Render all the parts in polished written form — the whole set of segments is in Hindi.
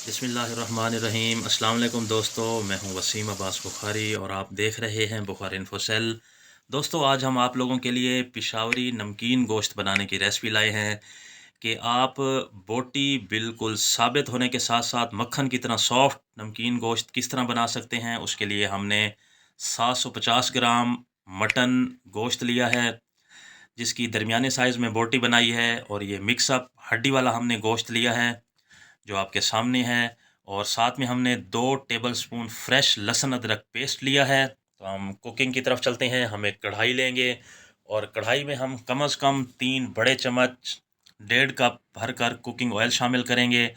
बिस्मिल्लाहिर्रहमानिर्रहीम। अस्सलाम वालेकुम दोस्तों, मैं हूं वसीम अब्बास बुखारी और आप देख रहे हैं बुखारी इन्फो सेल। दोस्तों, आज हम आप लोगों के लिए पिशावरी नमकीन गोश्त बनाने की रेसिपी लाए हैं कि आप बोटी बिल्कुल साबित होने के साथ साथ मक्खन की तरह सॉफ्ट नमकीन गोश्त किस तरह बना सकते हैं। उसके लिए हमने 750 ग्राम मटन गोश्त लिया है, जिसकी दरमियाने साइज़ में बोटी बनाई है, और ये मिक्सअप हड्डी वाला हमने गोश्त लिया है जो आपके सामने है। और साथ में हमने 2 टेबलस्पून फ्रेश लहसुन अदरक पेस्ट लिया है। तो हम कुकिंग की तरफ चलते हैं। हम एक कढ़ाई लेंगे और कढ़ाई में हम कम से कम 3 बड़े चम्मच 1.5 कप भरकर कुकिंग ऑयल शामिल करेंगे।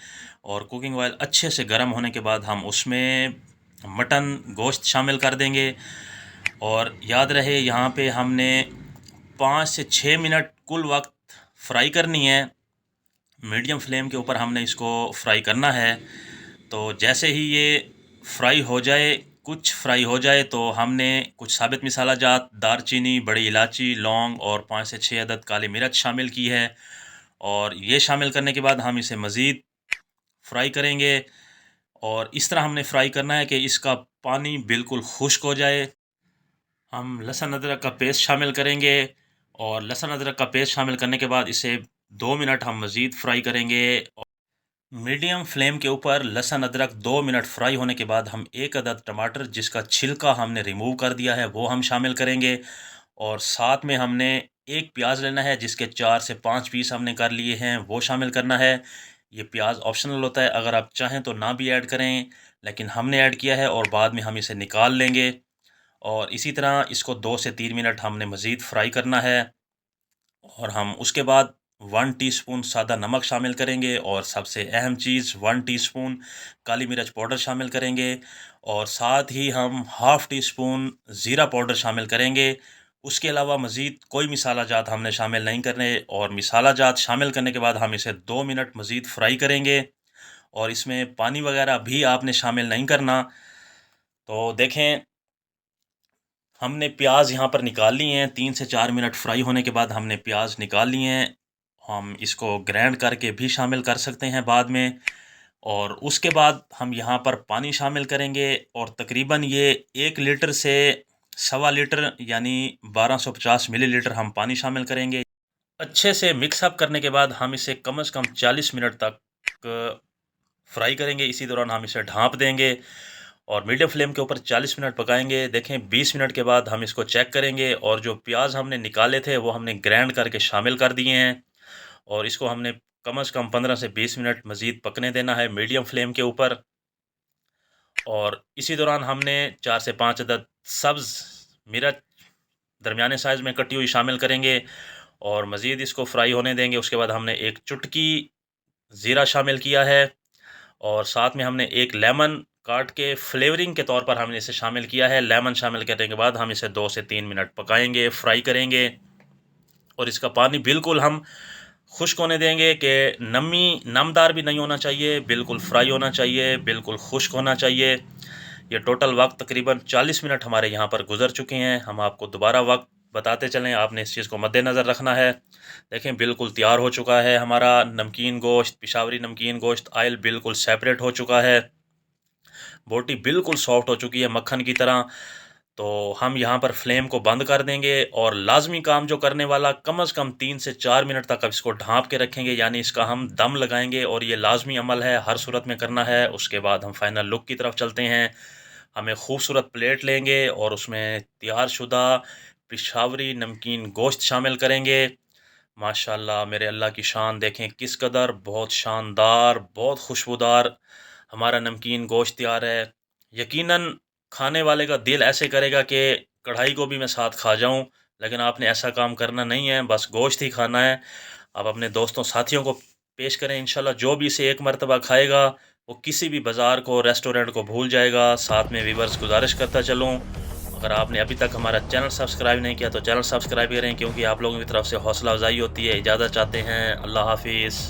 और कुकिंग ऑयल अच्छे से गर्म होने के बाद हम उसमें मटन गोश्त शामिल कर देंगे। और याद रहे, यहाँ पे हमने 5 से 6 मिनट कुल वक्त फ्राई करनी है। मीडियम फ्लेम के ऊपर हमने इसको फ्राई करना है। तो जैसे ही ये फ्राई हो जाए, कुछ फ्राई हो जाए, तो हमने कुछ साबित मसाला जात दारचीनी, बड़ी इलायची, लौंग और 5 से 6 अदद काली मिर्च शामिल की है। और ये शामिल करने के बाद हम इसे मज़ीद फ्राई करेंगे। और इस तरह हमने फ्राई करना है कि इसका पानी बिल्कुल खुश्क हो जाए। हम लहसुन अदरक का पेस्ट शामिल करेंगे और लहसुन अदरक का पेस्ट शामिल करने के बाद इसे 2 मिनट हम मज़ीद फ्राई करेंगे। मीडियम फ्लेम के ऊपर लहसुन अदरक 2 मिनट फ्राई होने के बाद हम 1 अदद टमाटर जिसका छिलका हमने रिमूव कर दिया है वो हम शामिल करेंगे। और साथ में हमने एक प्याज लेना है जिसके 4 से 5 पीस हमने कर लिए हैं, वो शामिल करना है। ये प्याज ऑप्शनल होता है, अगर आप चाहें तो ना भी ऐड करें, लेकिन हमने ऐड किया है और बाद में हम इसे निकाल लेंगे। और इसी तरह इसको 2 से 3 मिनट हमने मज़ीद फ्राई करना है। और हम उसके बाद 1 टीस्पून सादा नमक शामिल करेंगे और सबसे अहम चीज़ 1 टीस्पून काली मिर्च पाउडर शामिल करेंगे। और साथ ही हम हाफ़ टी स्पून ज़ीरा पाउडर शामिल करेंगे। उसके अलावा मज़ीद कोई मसाला जात हमने शामिल नहीं करने। और मसाला जात शामिल करने के बाद हम इसे 2 मिनट मज़ीद फ्राई करेंगे और इसमें पानी वगैरह भी आपने शामिल नहीं करना। तो देखें, हमने प्याज यहाँ पर निकाल लिए हैं। 3 से 4 मिनट फ्राई होने के बाद हमने प्याज निकाल लिए हैं। हम इसको ग्राइंड करके भी शामिल कर सकते हैं बाद में। और उसके बाद हम यहाँ पर पानी शामिल करेंगे और तकरीबन ये 1 लीटर से सवा लीटर यानी 1250 मिलीलीटर हम पानी शामिल करेंगे। अच्छे से मिक्सअप करने के बाद हम इसे कम से कम 40 मिनट तक फ्राई करेंगे। इसी दौरान हम इसे ढाँप देंगे और मीडियम फ्लेम के ऊपर 40 मिनट पकाएंगे। देखें, 20 मिनट के बाद हम इसको चेक करेंगे और जो प्याज हमने निकाले थे वो हमने ग्राइंड करके शामिल कर दिए हैं। और इसको हमने कम से कम 15 से 20 मिनट मज़ीद पकने देना है मीडियम फ्लेम के ऊपर। और इसी दौरान हमने 4 से 5 अदद सब्ज़ मिर्च दरमियाने साइज़ में कटी हुई शामिल करेंगे और मज़ीद इसको फ्राई होने देंगे। उसके बाद हमने एक चुटकी ज़ीरा शामिल किया है और साथ में हमने एक लेमन काट के फ्लेवरिंग के तौर पर हमने इसे शामिल किया है। लेमन शामिल करने के बाद हम इसे 2 से 3 मिनट पकाएंगे, फ्राई करेंगे। और इसका पानी बिल्कुल हम खुश्क होने देंगे कि नमदार भी नहीं होना चाहिए, बिल्कुल फ्राई होना चाहिए, बिल्कुल खुश्क होना चाहिए। ये टोटल वक्त तकरीबन 40 मिनट हमारे यहाँ पर गुजर चुके हैं। हम आपको दोबारा वक्त बताते चलें, आपने इस चीज़ को मद्देनज़र रखना है। देखें, बिल्कुल तैयार हो चुका है हमारा नमकीन गोश्त, पिशावरी नमकीन गोश्त। ऑयल बिल्कुल सेपरेट हो चुका है, बोटी बिल्कुल सॉफ्ट हो चुकी है मक्खन की तरह। तो हम यहाँ पर फ्लेम को बंद कर देंगे और लाजमी काम जो करने वाला, कम से कम 3 से 4 मिनट तक अब इसको ढाँप के रखेंगे, यानी इसका हम दम लगाएंगे। और ये लाजमी अमल है, हर सूरत में करना है। उसके बाद हम फाइनल लुक की तरफ चलते हैं। हमें खूबसूरत प्लेट लेंगे और उसमें तैयार शुदा पिशावरी नमकीन गोश्त शामिल करेंगे। माशाल्लाह, मेरे अल्लाह की शान देखें किस कदर, बहुत शानदार, बहुत खुशबूदार हमारा नमकीन गोश्त तैयार है। यकीनन खाने वाले का दिल ऐसे करेगा कि कढ़ाई को भी मैं साथ खा जाऊं, लेकिन आपने ऐसा काम करना नहीं है, बस गोश्त ही खाना है। आप अपने दोस्तों साथियों को पेश करें। इंशाल्लाह जो भी इसे एक मरतबा खाएगा वो किसी भी बाज़ार को, रेस्टोरेंट को भूल जाएगा। साथ में व्यूअर्स गुजारिश करता चलूँ, अगर आपने अभी तक हमारा चैनल सब्सक्राइब नहीं किया तो चैनल सब्सक्राइब करें, क्योंकि आप लोगों की तरफ से हौसला अफजाई होती है। इजाज़त चाहते हैं, अल्लाह हाफिज़।